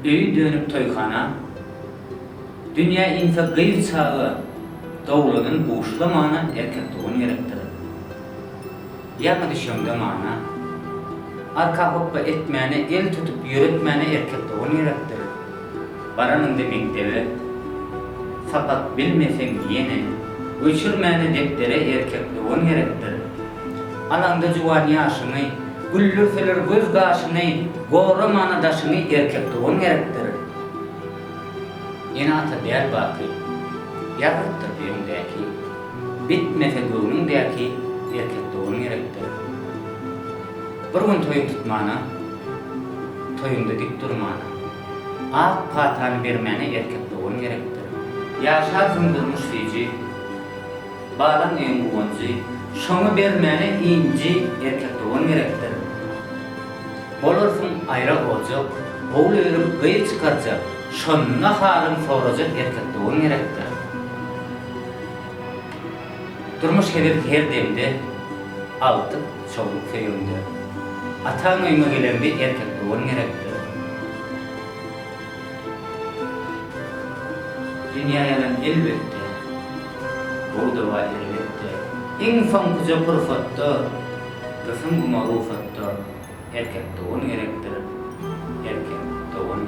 Öýü dönüp toýhana, dünýä insa gyýr çagy dowladyň boşlamana erkekdigini gerekdir. Ýa-da düşünde mana, arka hoppa etmäne, el tutup ýöretmäne erkekdigini gerekdir. Baranyň demekdigi, fakat bilmeseň ýene, göçürmäne depdere erkekdigini gerekdir. Alanda juwan ýaşyny, güllürseler göz gaşyny, gowra manadaşyny erkekdigini gerekdir. Ýene-ata däl baky, ýagyrtdyr diýendäki, bitmese göwnündäki erkekdigini gerekdir. Bir gün toýuň tutmana, toýunda dik durmana, ak patan bermäne erkekdigini gerekdir. Ýaşar zındyrmyş diýji, balan eňguňjy, şoňa bermäne inji erkekdigini gerekdir. Bolarsyň aýra bolajak, oğul erip gyýy çykarjak, şonna halym sorajak erkekdigini gerekdir. Durmuş her demde altyp çoğuluk feýünde. Ataň öýüne gelende erkekdigini gerekdir. Dünýäýälen elbetde, burada wa elbetde, iň soňkuja purfatda, gysym marufatda erkekdigini gerekdir. Erkekdigini